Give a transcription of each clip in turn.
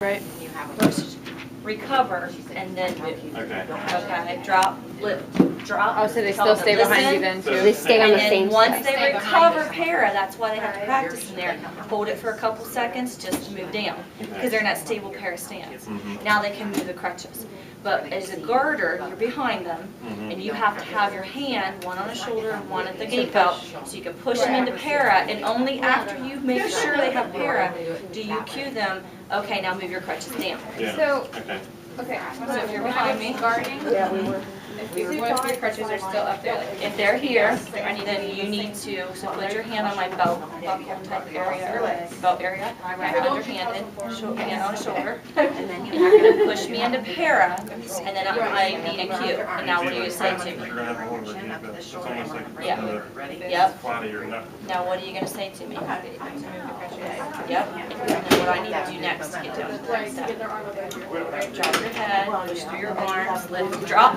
Right. Push, recover, and then move. Okay. Okay, drop, lift, drop. Oh, so they tell still them stay to behind you listen, then too? They stay on the and same then once step. they recover para, that's why they have to practice in there. Hold it for a couple seconds just to move down, because they're in that stable para stance. Now they can move the crutches. But as a girder, you're behind them, and you have to have your hand, one on the shoulder and one at the gate belt, so you can push them into para, and only after you make sure they have para, do you cue them, okay, now move your crutches down. Yeah. So, Okay. okay, So if you're behind me, guarding, Yeah, we were. what if your crutches are still up there? Like, if they're here, then you need to, so put your hand on my belt, buckle type area, or belt area, underhanded, hand on the shoulder, and then you're gonna push me into para, and then I beat and cue. And now what do you say to me? You're gonna have one of the It's almost like Yeah. the Yep. flat of your knuckle. Now what are you gonna say to me? Yep. And then what I need to do next to get down to the next step. Drop your head, push through your arms, lift, drop,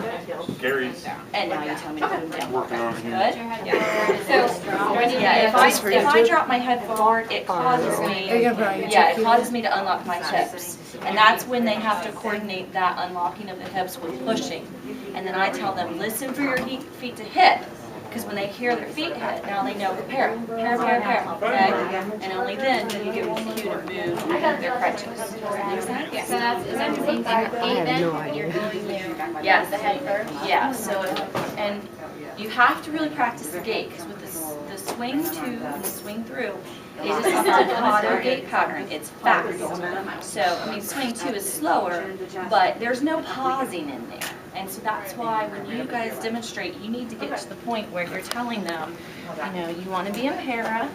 Gary's and now you tell me to move down. working on Good? him. Yeah, if I drop my head forward, it causes me, it causes me to unlock my hips. And that's when they have to coordinate that unlocking of the hips with pushing. And then I tell them, listen for your feet to hit. Because when they hear their feet hit, now they know para, okay? And only then do you give them the cue to move their crutches. Does that make sense? so that's, is that the same thing with gait then? When you're going to Yes. the head first? Yeah, so, and you have to really practice the gait, because with the swing to and the swing through, it is a staccato gait pattern, it's fast. So, I mean, swing two is slower, but there's no pausing in there. And so that's why when you guys demonstrate, you need to get to the point where you're telling them, you know, you want to be in para,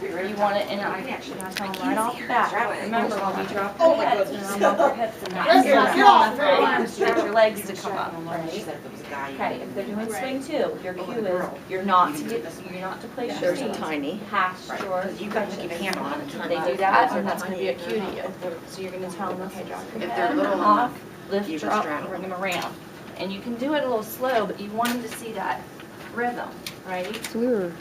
or you want to, and I tell them right off the bat, remember when we drop your heads, and unlock your hips and not get your legs to come up, right? Okay, if they're doing swing two, your cue is, you're not to place your feet Tiny. past your, You got to keep a hand on it. they do that, and that's gonna be a cue to you. So you're gonna tell them, okay, drop your If head, they're little off, enough, lift, you can drop, straddle bring them around. And you can do it a little slow, but you want them to see that rhythm, right? So we were.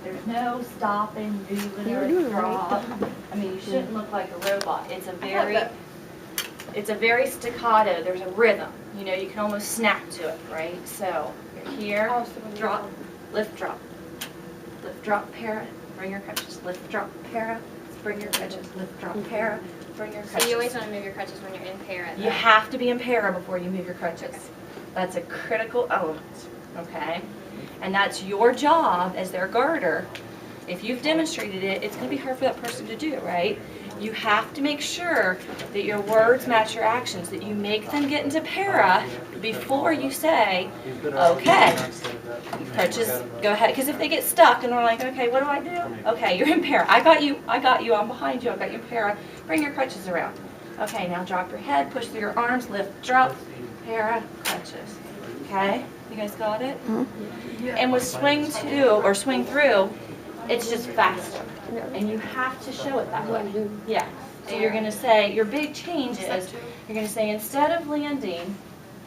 There's no stopping, moving, or drop. I mean, you shouldn't look like a robot. It's a very staccato, there's a rhythm. You know, you can almost snap to it, right? So, you're here, drop, lift, drop. Lift, drop, para, bring your crutches. Lift, drop, para, bring your crutches. Lift, drop, para, bring your crutches. So you always want to move your crutches when you're in para. You have to be in para before you move your crutches. That's a critical element, okay? And that's your job as their girder. If you've demonstrated it, it's going to be hard for that person to do, right? You have to make sure that your words match your actions, that you make them get into para before you say, okay, crutches, go ahead. Because if they get stuck and they're like, okay, what do I do? Okay, you're in para. I got you, I'm behind you, I got you in para. Bring your crutches around. Okay, now drop your head, push through your arms, lift, drop, para, crutches. Okay, you guys got it? And with swing two or swing through, it's just faster. And you have to show it that way. Yeah. So you're going to say, your big change is, you're going to say instead of landing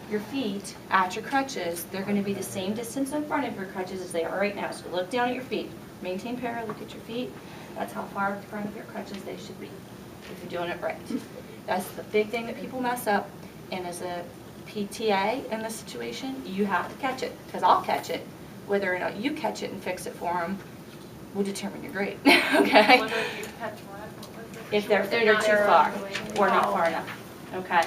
your feet at your crutches, they're going to be the same distance in front of your crutches as they are right now. So look down at your feet. Maintain para, look at your feet. That's how far in front of your crutches they should be if you're doing it right. That's the big thing that people mess up. And as a PTA in this situation, you have to catch it. Because I'll catch it. Whether or not you catch it and fix it for them will determine your grade. Okay? If they're not too far arrowed or not far enough. Okay?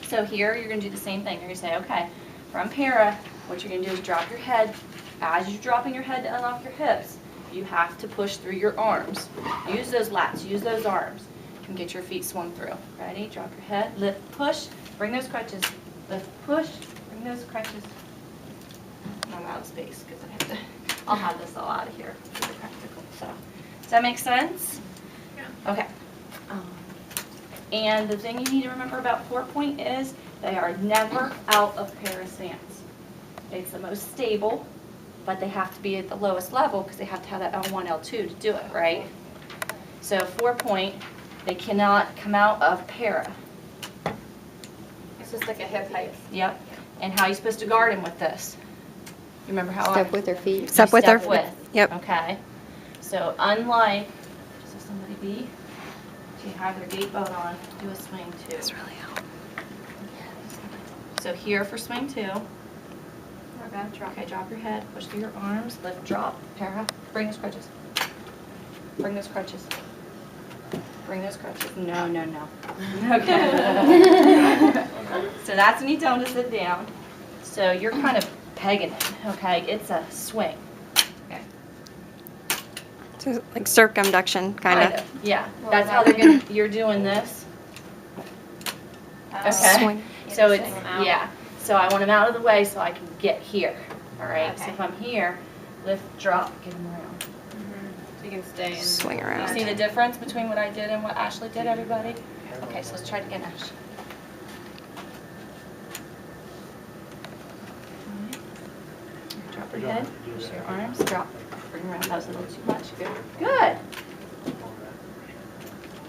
So here you're going to do the same thing. You're going to say, okay, from para, what you're going to do is drop your head. As you're dropping your head to unlock your hips, you have to push through your arms. Use those lats, use those arms, and get your feet swung through. Ready? Drop your head, lift, push, bring those crutches. Lift, push, bring those crutches. I'm out of space because I'll have this all out of here for the practical. So, does that make sense? Yeah. Okay. And the thing you need to remember about 4-point is they are never out of para stance. It's the most stable, but they have to be at the lowest level because they have to have that L1, L2 to do it, right? So 4-point, they cannot come out of para. It's just like a hip height. Yep. And how are you supposed to guard them with this? You remember how Step with their feet. Step with their Yep. Okay. So unlike, so somebody be, you have your gate boat on, do a swing 2. That's really helpful. So here for swing 2. Okay, drop your head, push through your arms, lift, drop, para. Bring those crutches. Bring those crutches. Bring those crutches. No, no, no. Okay. So that's when you tell them to sit down. So you're kind of pegging it, okay? It's a swing. Okay. So like circumduction, kind of. Yeah, that's how they're gonna, you're doing this. Okay. Swing. So it's, yeah. So I want them out of the way so I can get here. All right, so Okay. if I'm here, lift, drop, get them around. So you can stay in. Swing You around. see the difference between what I did and what Ashley did, everybody? Okay, so let's try it again, Ash. Drop your head, push your arms, drop, bring around. That was a little too much. Good. Good.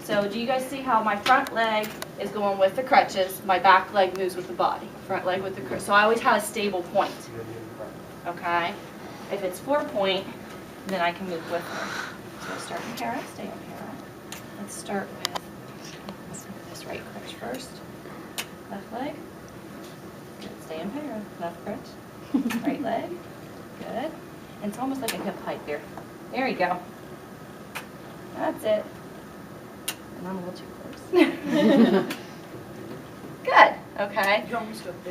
So do you guys see how my front leg is going with the crutches, my back leg moves with the body, front leg with the crutches. So I always have a stable point, okay? If it's 4-point, then I can move with her. So start in para, stay in para. Let's start with this right crutch first. Left leg. Good, stay in para. Left crutch. Right leg. Good. And it's almost like a hip hike here. There you go. That's it. And I'm a little too close. Good, okay.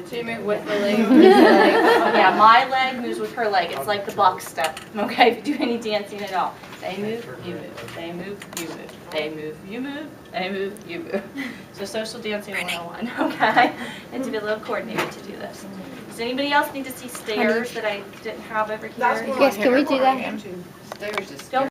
So you move with the leg. Yeah, my leg moves with her leg. It's like the box step, okay, if you do any dancing at all. They move, you move. They move, you move. They move, you move. They move, you move. So social dancing 101, okay? And to be a little coordinated to do this. Does anybody else need to see stairs that I didn't have over here? Yes, can we do that? Stairs is Don't